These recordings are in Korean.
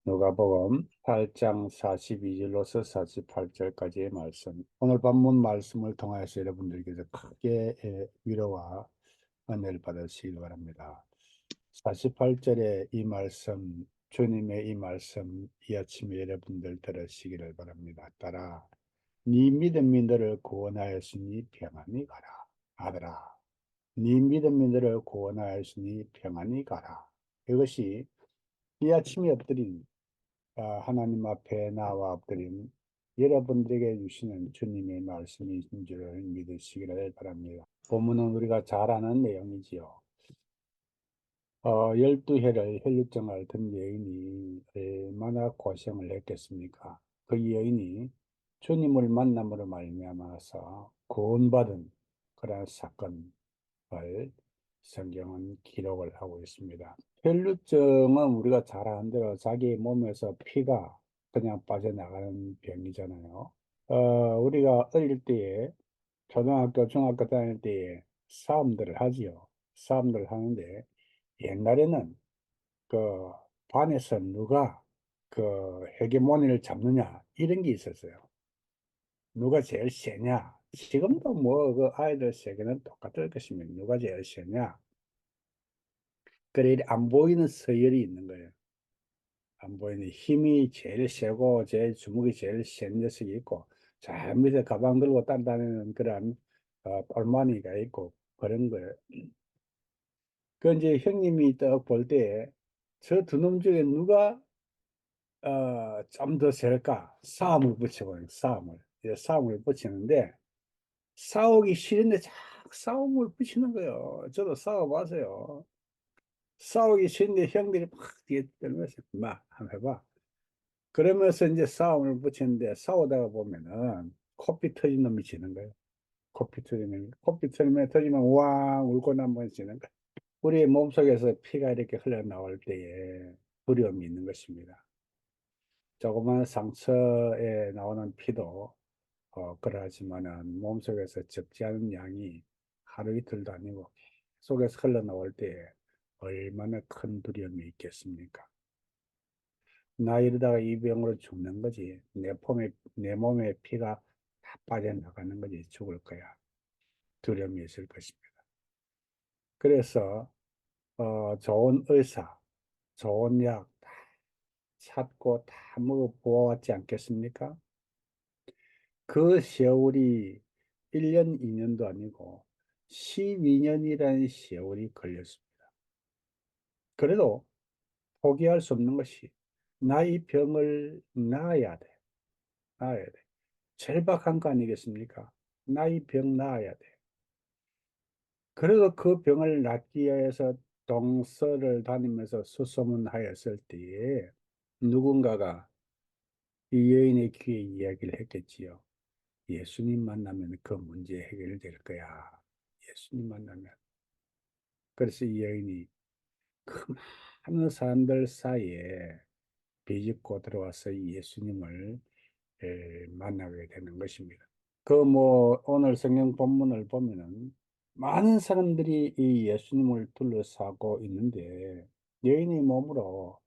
누가복음 8장 42절로서 48절까지의 말씀. 오늘 본문 말씀을 통해서 여러분들께서 크게 위로와 은혜를 받으시길 바랍니다. 48절의 이 말씀, 주님의 이 말씀, 이 아침에 여러분들 들으시기를 바랍니다. 따라, 네 믿음이 너를 구원하였으니 평안히 가라. 아들아, 네 믿음이 너를 구원하였으니 평안히 가라. 이것이 이 아침에 엎드린 하나님 앞에 나와 엎드린 여러분들에게 주시는 주님의 말씀이신 줄을 믿으시기를 바랍니다. 본문은 우리가 잘 아는 내용이지요. 12해를 혈육증을 앓던 여인이 얼마나 고생을 했겠습니까? 그 여인이 주님을 만남으로 말미암아서 구원받은 그런 사건을 성경은 기록을 하고 있습니다. 혈루증은 우리가 잘 아는 대로 자기 몸에서 피가 그냥 빠져나가는 병이잖아요. 우리가 어릴 때에 초등학교, 중학교 다닐 때에 싸움들을 하지요. 싸움들을 하는데 옛날에는 그 반에서 누가 그 헤게모니를 잡느냐 이런 게 있었어요. 누가 제일 세냐. 지금도 뭐 그 아이들 세계는 똑같을 것이면 누가 제일 세냐. 그래 안 보이는 서열이 있는 거예요. 안 보이는 힘이 제일 세고 제일 주먹이 제일 센 녀석이 있고 저 밑에 가방 들고 따라다니는 그런 똘마니가 있고 그런 거예요. 그 이제 형님이 딱 볼 때 저 두 놈 중에 누가 좀 더 셀까 싸움을 붙여버려요. 싸움을 이제 싸움을 붙이는데 싸우기 싫은데 자꾸 싸움을 붙이는 거예요. 저도 싸워봤어요. 싸우기 싫은데 형들이 막 뒤에 들면서 막 한번 해봐. 그러면서 이제 싸움을 붙이는데 싸우다가 보면은 코피 터진 놈이 지는 거예요. 코피 터지면, 코피 터지면 우왕 울고 나면 지는 거예요. 우리의 몸속에서 피가 이렇게 흘러나올 때에 두려움이 있는 것입니다. 조그만 상처에 나오는 피도 그러하지만은 몸속에서 적지 않은 양이 하루 이틀도 아니고 속에서 흘러나올 때에 얼마나 큰 두려움이 있겠습니까? 나 이러다가 이 병으로 죽는 거지. 내 몸에 피가 다 빠져나가는 거지. 죽을 거야. 두려움이 있을 것입니다. 그래서, 좋은 의사, 좋은 약 다 찾고 다 먹어보았지 않겠습니까? 그 세월이 1년, 2년도 아니고 12년이라는 세월이 걸렸습니다. 그래도 포기할 수 없는 것이 나의 병을 나아야 돼. 나아야 돼. 절박한 거 아니겠습니까? 나의 병 나아야 돼. 그래서 그 병을 낫기 위해서 동서를 다니면서 수소문하였을 때에 누군가가 이 여인의 귀에 이야기를 했겠지요. 예수님 만나면 그 문제 해결될 거야. 예수님 만나면. 그래서 이 여인이 그 많은 사람들 사이에 비집고 들어와서 예수님을 만나게 되는 것입니다. 그 뭐 오늘 성경 본문을 보면은 많은 사람들이 이 예수님을 둘러싸고 있는데 여인의 몸으로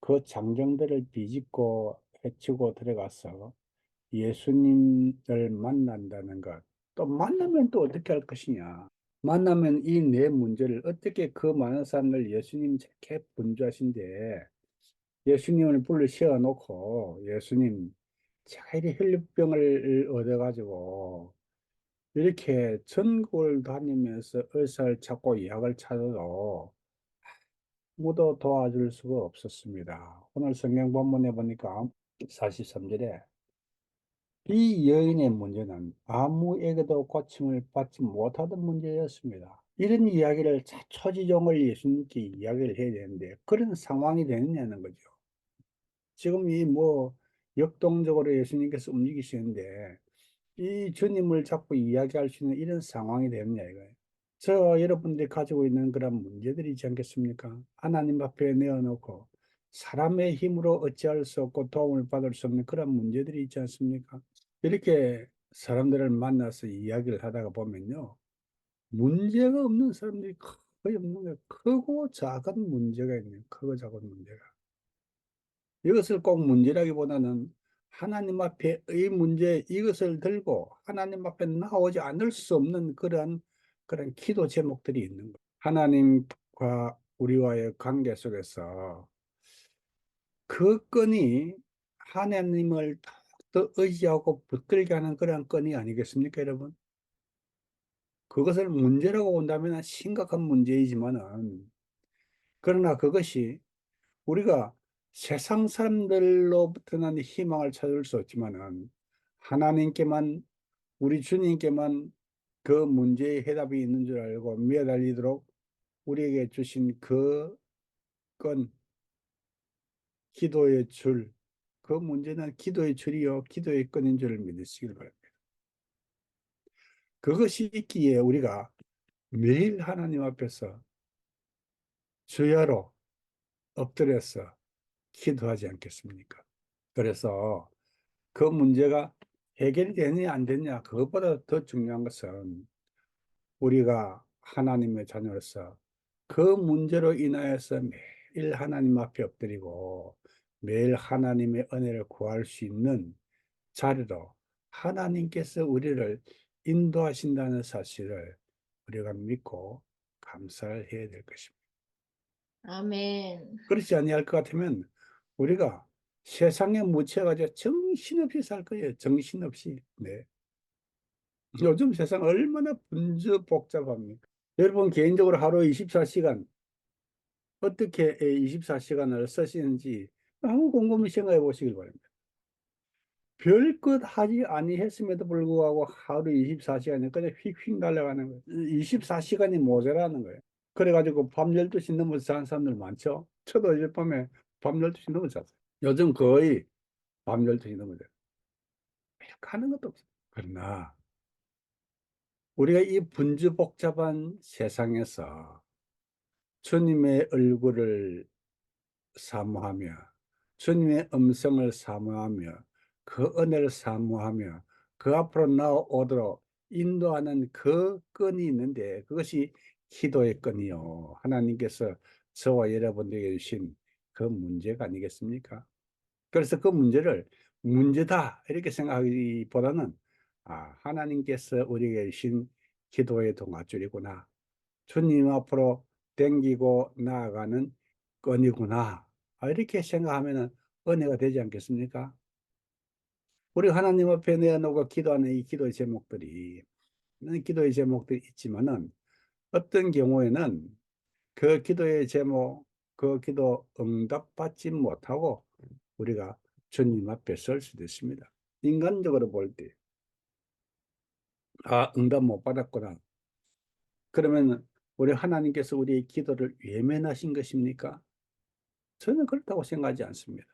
그 장정들을 비집고 헤치고 들어가서 예수님을 만난다는 것. 또 만나면 또 어떻게 할 것이냐. 만나면 이 내 문제를 어떻게 그 많은 사람들 예수님 저렇게 분주하신데 예수님을 불러 세워놓고 예수님 제가 이리 혈류병을 얻어가지고 이렇게 전국을 다니면서 의사를 찾고 약을 찾아도 아무도 도와줄 수가 없었습니다. 오늘 성경 본문에 보니까 43절에 이 여인의 문제는 아무에게도 고침을 받지 못하던 문제였습니다. 이런 이야기를 자초지종을 예수님께 이야기를 해야 되는데 그런 상황이 되느냐는 거죠. 지금 이 뭐 역동적으로 예수님께서 움직이시는데 이 주님을 자꾸 이야기할 수 있는 이런 상황이 되느냐 이거예요. 저 여러분들이 가지고 있는 그런 문제들이 있지 않겠습니까? 하나님 앞에 내어놓고 사람의 힘으로 어찌할 수 없고 도움을 받을 수 없는 그런 문제들이 있지 않습니까? 이렇게 사람들을 만나서 이야기를 하다가 보면요. 문제가 없는 사람들이 거의 없는 거예요. 크고 작은 문제가 있네요. 크고 작은 문제가. 이것을 꼭 문제라기보다는 하나님 앞에 이 문제 이것을 들고 하나님 앞에 나오지 않을 수 없는 그런 기도 제목들이 있는 거예요. 하나님과 우리와의 관계 속에서 그 건이 하나님을 더 의지하고 붙들게 하는 그런 건이 아니겠습니까, 여러분? 그것을 문제라고 본다면 심각한 문제이지만은, 그러나 그것이 우리가 세상 사람들로부터는 희망을 찾을 수 없지만은 하나님께만, 우리 주님께만 그 문제의 해답이 있는 줄 알고 매달리도록 우리에게 주신 그 건, 기도의 줄, 그 문제는 기도의 줄이요 기도의 끈인 줄을 믿으시길 바랍니다. 그것이 있기에 우리가 매일 하나님 앞에서 주야로 엎드려서 기도하지 않겠습니까? 그래서 그 문제가 해결이 되느냐 안 되느냐, 그것보다 더 중요한 것은 우리가 하나님의 자녀로서 그 문제로 인하여서 매일 하나님 앞에 엎드리고 매일 하나님의 은혜를 구할 수 있는 자리로 하나님께서 우리를 인도하신다는 사실을 우리가 믿고 감사를 해야 될 것입니다. 아멘. 그렇지 아니할 것 같으면 우리가 세상에 묻혀가지고 정신없이 살 거예요. 정신없이. 네. 요즘 세상 얼마나 분주 복잡합니까? 여러분 개인적으로 하루 24시간 어떻게 24시간을 쓰시는지 한번 곰곰이 생각해 보시길 바랍니다. 별것 하지 아니했음에도 불구하고 하루 24시간이 그냥 휙휙 날아가는 거예요. 24시간이 모자라는 거예요. 그래가지고 밤 12시 넘어서 자는 사람들 많죠. 저도 어젯밤에 밤 12시 넘어 잤어요. 요즘 거의 밤 12시 넘어 자요. 하는 것도 없어요. 그러나 우리가 이 분주복잡한 세상에서 주님의 얼굴을 사모하며 주님의 음성을 사모하며 그 은혜를 사모하며 그 앞으로 나오도록 인도하는 그 끈이 있는데 그것이 기도의 끈이요. 하나님께서 저와 여러분들에게 주신 그 문제가 아니겠습니까? 그래서 그 문제를 문제다 이렇게 생각하기보다는 하나님께서 우리에게 주신 기도의 동아줄이구나. 주님 앞으로 땡기고 나아가는 끈이구나. 이렇게 생각하면 은혜가 되지 않겠습니까? 우리 하나님 앞에 내어놓고 기도하는 이 기도의 제목들이 있지만은 어떤 경우에는 그 기도의 제목, 그 기도 응답받지 못하고 우리가 주님 앞에 설 수도 있습니다. 인간적으로 볼 때, 응답 못 받았구나. 그러면 우리 하나님께서 우리의 기도를 외면하신 것입니까? 저는 그렇다고 생각하지 않습니다.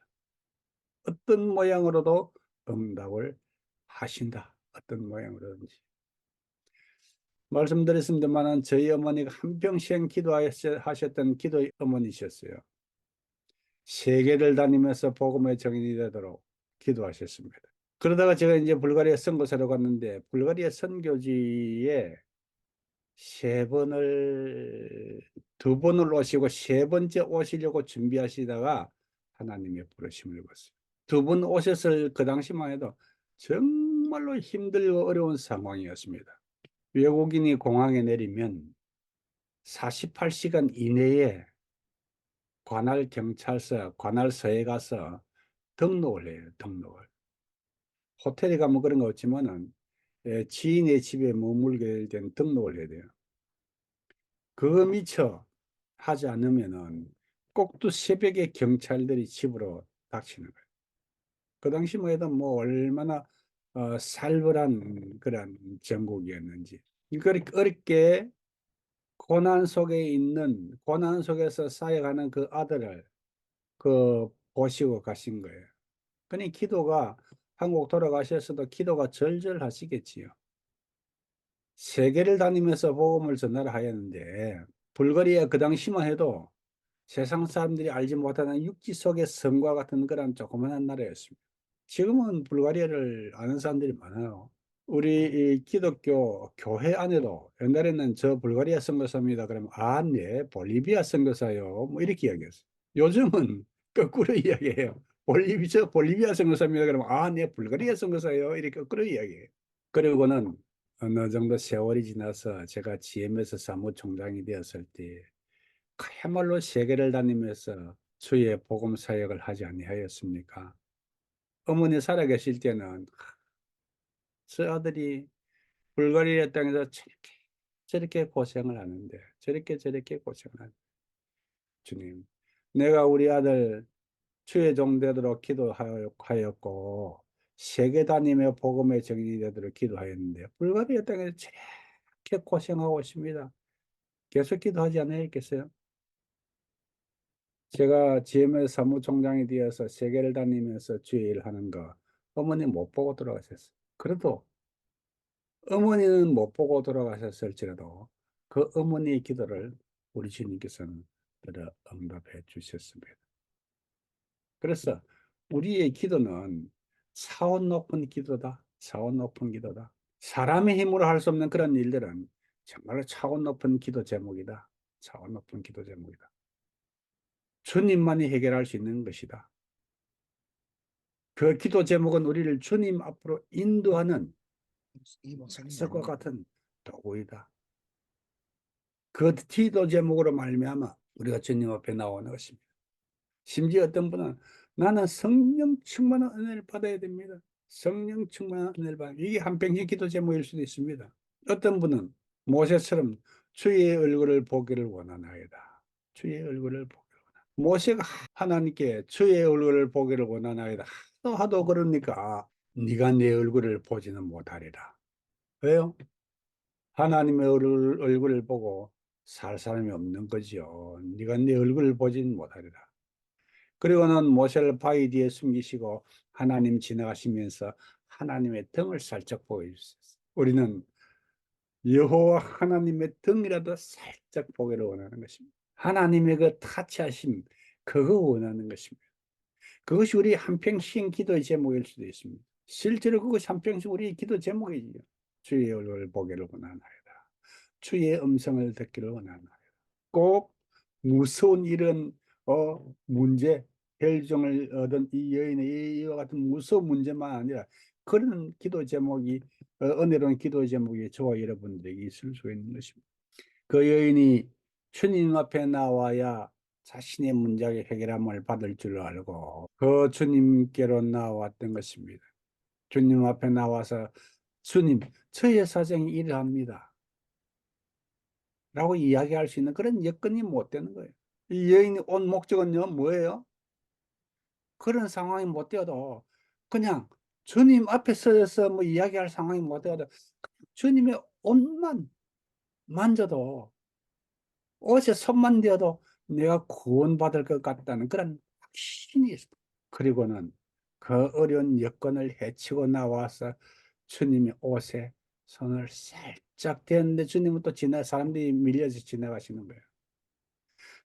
어떤 모양으로도 응답을 하신다. 어떤 모양으로든지. 말씀드렸습니다만 저희 어머니가 한평생 기도하셨던 기도의 어머니셨어요. 세계를 다니면서 복음의 정인이 되도록 기도하셨습니다. 그러다가 제가 이제 불가리아 선교사로 갔는데 불가리아 선교지에 세 번을 두 번을 오시고 세 번째 오시려고 준비하시다가 하나님의 부르심을 받았어요. 두 번 오셨을 그 당시만 해도 정말로 힘들고 어려운 상황이었습니다. 외국인이 공항에 내리면 48시간 이내에 관할서에 가서 등록을 해요. 등록을. 호텔에 가면 그런 거 없지만은 지인의 집에 머물게 된 등록을 해야 돼요. 그거 미처 하지 않으면은 꼭두 새벽에 경찰들이 집으로 닥치는 거예요. 그 당시만 해도 뭐 얼마나 살벌한 그런 전국이었는지. 그렇게 어렵게 고난 속에서 쌓여가는 그 아들을 보시고 가신 거예요. 그러니 기도가 한국 돌아가셨어도 기도가 절절하시겠지요. 세계를 다니면서 복음을 전달하였는데 불가리아 그 당시만 해도 세상 사람들이 알지 못하는 육지 속의 섬과 같은 그런 조그만한 나라였습니다. 지금은 불가리아를 아는 사람들이 많아요. 우리 이 기독교 교회 안에도 옛날에는 저 불가리아 선교사입니다. 그러면 네, 볼리비아 선교사요. 뭐 이렇게 이야기했어요. 요즘은 거꾸로 이야기해요. 볼리비아 선교사입니다. 그러면, 아, 네, 불가리아 선교사예요. 이렇게 끓여 이야기해요. 그리고는 어느 정도 세월이 지나서 제가 GM에서 사무총장이 되었을 때, 그야말로 세계를 다니면서 주의 복음 사역을 하지 아니하였습니까? 어머니 살아계실 때는 저 아들이 불가리아 땅에서 저렇게 고생을 하는데, 저렇게 고생을 하는데, 주님, 내가 우리 아들 주의 종 되도록 기도하였고, 세계 다니며 복음의 정인이 되도록 기도하였는데, 불가리아 땅에서 저렇게 고생하고 있습니다. 계속 기도하지 않았겠어요? 제가 GM의 사무총장이 되어서 세계를 다니면서 주의 일을 하는 거, 어머니 못 보고 돌아가셨어요. 그래도 어머니는 못 보고 돌아가셨을지라도 그 어머니의 기도를 우리 주님께서는 들어 응답해 주셨습니다. 그래서 우리의 기도는 사원 높은 기도다. 사원 높은 기도다. 사람의 힘으로 할 수 없는 그런 일들은 정말로 차원 높은 기도 제목이다. 차원 높은 기도 제목이다. 주님만이 해결할 수 있는 것이다. 그 기도 제목은 우리를 주님 앞으로 인도하는 석과 같은 도구이다. 그 기도 제목으로 말미암아 우리가 주님 앞에 나오는 것입니다. 심지어 어떤 분은 나는 성령 충만한 은혜를 받아야 됩니다. 성령 충만한 은혜를 받아야 이게 한평생 기도 제목일 수도 있습니다. 어떤 분은 모세처럼 주의 얼굴을 보기를 원하나이다. 주의 얼굴을 보기를 원하나이다. 모세가 하나님께 주의 얼굴을 보기를 원하나이다. 하도 그러니까 네가 내 얼굴을 보지는 못하리라. 왜요? 하나님의 얼굴을 보고 살 사람이 없는 거지요. 네가 내 얼굴을 보지는 못하리라. 그리고는 모세를 바위 뒤에 숨기시고 하나님 지나가시면서 하나님의 등을 살짝 보여주셨어요. 우리는 여호와 하나님의 등이라도 살짝 보기를 원하는 것입니다. 하나님의 그 타치하심, 그거 원하는 것입니다. 그것이 우리 한평생 기도의 제목일 수도 있습니다. 실제로 그것이 한평생 우리 기도 제목이지요. 주의 얼굴을 보기를 원하나이다. 주의 음성을 듣기를 원하나이다. 꼭 무서운 일은 문제, 혈종을 얻은 이 여인의 이와 같은 무서운 문제만 아니라 그런 기도 제목이 은혜로운 기도 제목이 저와 여러분들에게 있을 수 있는 것입니다. 그 여인이 주님 앞에 나와야 자신의 문제의 해결함을 받을 줄 알고 그 주님께로 나왔던 것입니다. 주님 앞에 나와서 주님, 저의 사정이 이러합니다. 라고 이야기할 수 있는 그런 여건이 못 되는 거예요. 이 여인이 온 목적은요, 뭐예요? 그런 상황이 못 되어도 그냥 주님 앞에 서서 뭐 이야기할 상황이 못 되어도 주님의 옷만 만져도 옷에 손만 대어도 내가 구원받을 것 같다는 그런 확신이 있어요. 그리고는 그 어려운 여건을 헤치고 나와서 주님의 옷에 손을 살짝 대는데 주님은 또 사람들이 밀려서 지나가시는 거예요.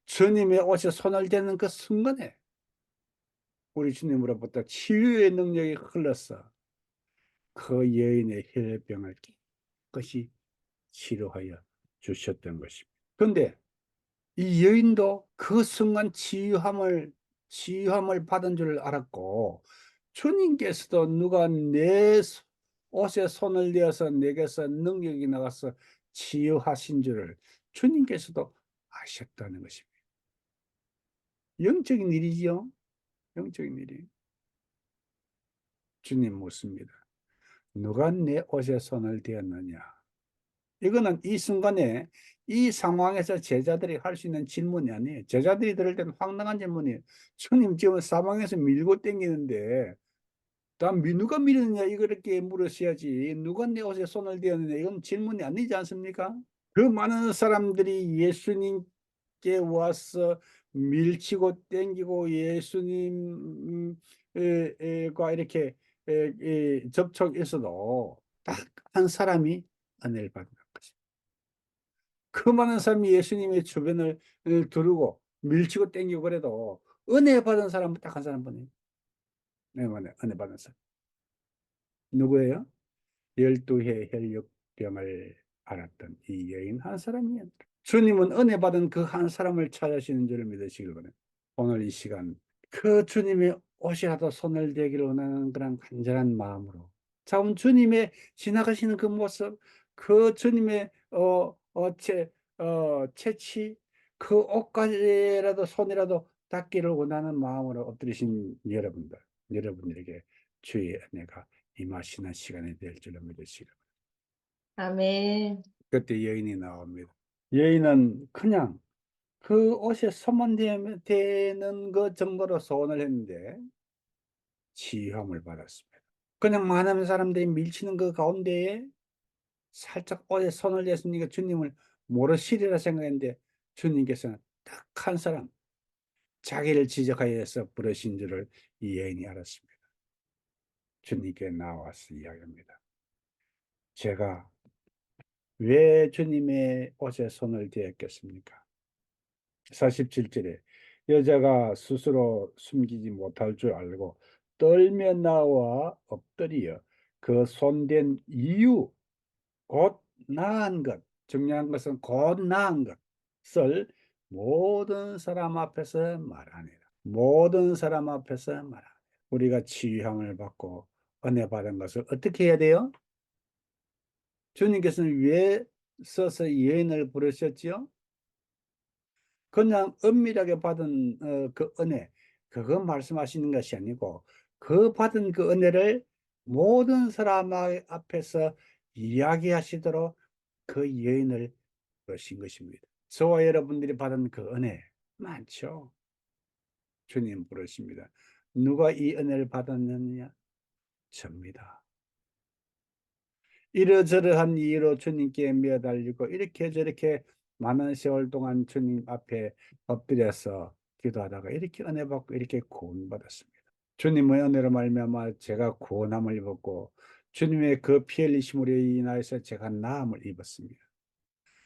주님의 옷에 손을 대는 그 순간에 우리 주님으로부터 치유의 능력이 흘러서 그 여인의 혈병을 깨끗이 치료하여 주셨던 것입니다. 그런데 이 여인도 그 순간 치유함을 받은 줄 알았고, 주님께서도 누가 내 옷에 손을 대어서 내게서 능력이 나가서 치유하신 줄을 주님께서도 아셨다는 것입니다. 영적인 일이지요. 영적인 일이. 주님 묻습니다. 누가 내 옷에 손을 대었느냐? 이거는 이 순간에 이 상황에서 제자들이 할 수 있는 질문이 아니에요. 제자들이 들을 때는 황당한 질문이에요. 주님 지금 사방에서 밀고 땡기는데 누가 밀느냐 이렇게 물으셔야지. 누가 내 옷에 손을 대었느냐 이건 질문이 아니지 않습니까? 그 많은 사람들이 예수님께 와서 밀치고 땡기고 예수님과 이렇게 접촉했어도 딱 한 사람이 은혜를 받는 것입니다. 그 많은 사람이 예수님의 주변을 두르고 밀치고 땡기고 그래도 은혜 받은 사람은 딱 한 사람뿐이에요. 은혜 받은 사람. 누구예요? 12해 혈육병을 앓았던 이 여인 한 사람이에요. 주님은 은혜 받은 그 한 사람을 찾으시는 줄 믿으시길 바랍니다. 오늘 이 시간 그 주님의 옷이라도 손을 대기를 원하는 그런 간절한 마음으로. 자, 그럼 주님의 지나가시는 그 모습, 그 주님의 채취, 그 옷까지라도 손이라도 닿기를 원하는 마음으로 엎드리신 여러분들에게 주의 은혜가 임하시는 시간이 될 줄로 믿으시기 바랍니다. 아멘. 그때 여인이 나옵니다. 여인은 그냥 그 옷에 손만 대는 것 정도로 소원을 했는데 치유함을 받았습니다. 그냥 많은 사람들이 밀치는 그 가운데에 살짝 옷에 손을 댔으니까 주님을 모르시리라 생각했는데 주님께서는 딱 한 사람, 자기를 지적하여서 부르신 줄을 이 여인이 알았습니다. 주님께 나와서 이야기합니다. 제가 왜 주님의 옷에 손을 대었겠습니까? 47절에 여자가 스스로 숨기지 못할 줄 알고 떨며 나와 엎드려 그 손댄 이유, 곧 나은 것, 중요한 것은 곧 나은 것을 모든 사람 앞에서 말하니라. 모든 사람 앞에서 말하니라. 우리가 치유함을 받고 은혜 받은 것을 어떻게 해야 돼요? 주님께서는 왜 써서 여인을 부르셨지요? 그냥 은밀하게 받은 그 은혜, 그거 말씀하시는 것이 아니고 그 받은 그 은혜를 모든 사람 앞에서 이야기하시도록 그 여인을 부르신 것입니다. 저와 여러분들이 받은 그 은혜 많죠. 주님 부르십니다. 누가 이 은혜를 받았느냐? 접니다. 이러저러한 이유로 주님께 매달리고 이렇게 저렇게 많은 세월 동안 주님 앞에 엎드려서 기도하다가 이렇게 은혜 받고 이렇게 구원받았습니다. 주님의 은혜로 말미암아 제가 구원함을 입었고 주님의 그 피 흘리심으로 인하여서 제가 나음을 입었습니다.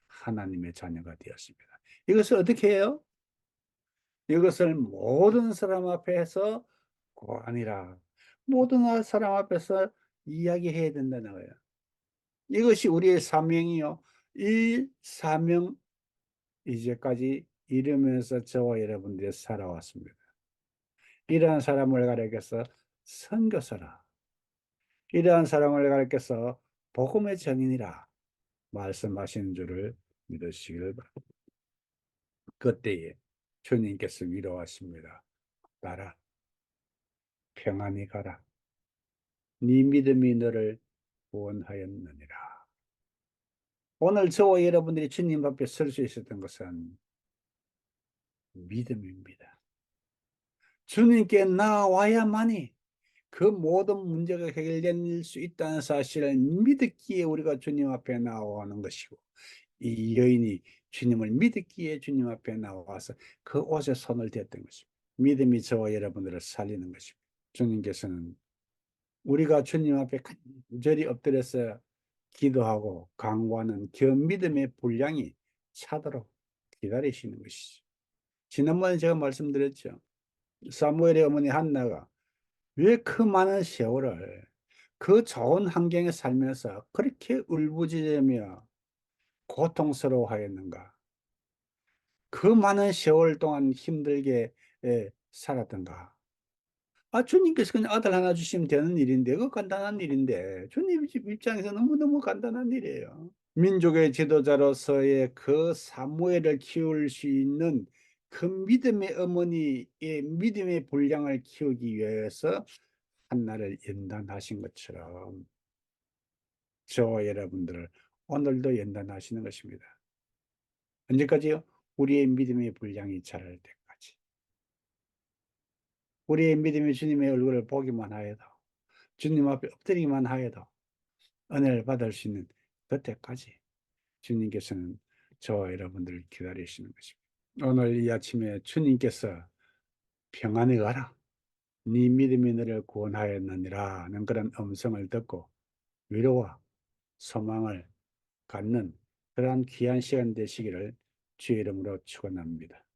하나님의 자녀가 되었습니다. 이것을 어떻게 해요? 이것을 모든 사람 앞에서 아니라 모든 사람 앞에서 이야기해야 된다는 거예요. 이것이 우리의 사명이요. 이 사명 이제까지 이루면서 저와 여러분들이 살아왔습니다. 이러한 사람을 가리켜서 선교사라. 이러한 사람을 가리켜서 복음의 증인이라 말씀하시는 줄을 믿으시길 바랍니다. 그때에 주님께서 위로하십니다. 나라 평안히 가라. 네 믿음이 너를 구원하였느니라. 오늘 저와 여러분들이 주님 앞에 설 수 있었던 것은 믿음입니다. 주님께 나와야만이 그 모든 문제가 해결될 수 있다는 사실을 믿었기에 우리가 주님 앞에 나오는 것이고, 이 여인이 주님을 믿었기에 주님 앞에 나와서 그 옷에 손을 댔던 것입니다. 믿음이 저와 여러분들을 살리는 것입니다. 주님께서는 우리가 주님 앞에 간절히 엎드려서 기도하고 강구하는 그 믿음의 분량이 차도록 기다리시는 것이죠. 지난번에 제가 말씀드렸죠. 사무엘의 어머니 한나가 왜 그 많은 세월을 그 좋은 환경에 살면서 그렇게 울부짖으며 고통스러워하였는가? 그 많은 세월 동안 힘들게 살았던가? 아, 주님께서 그냥 아들 하나 주시면 되는 일인데, 그 간단한 일인데, 주님 입장에서 너무너무 간단한 일이에요. 민족의 지도자로서의 그 사무엘을 키울 수 있는 그 믿음의 어머니의 믿음의 분량을 키우기 위해서 한나를 연단하신 것처럼 저와 여러분들을 오늘도 연단하시는 것입니다. 언제까지요? 우리의 믿음의 분량이 자랄 때까지. 우리의 믿음이 주님의 얼굴을 보기만 하여도, 주님 앞에 엎드리기만 하여도 은혜를 받을 수 있는 그때까지 주님께서는 저와 여러분들을 기다리시는 것입니다. 오늘 이 아침에 주님께서 평안히 가라. 네 믿음이 너를 구원하였느니라는 그런 음성을 듣고 위로와 소망을 갖는 그러한 귀한 시간 되시기를 주의 이름으로 축원합니다.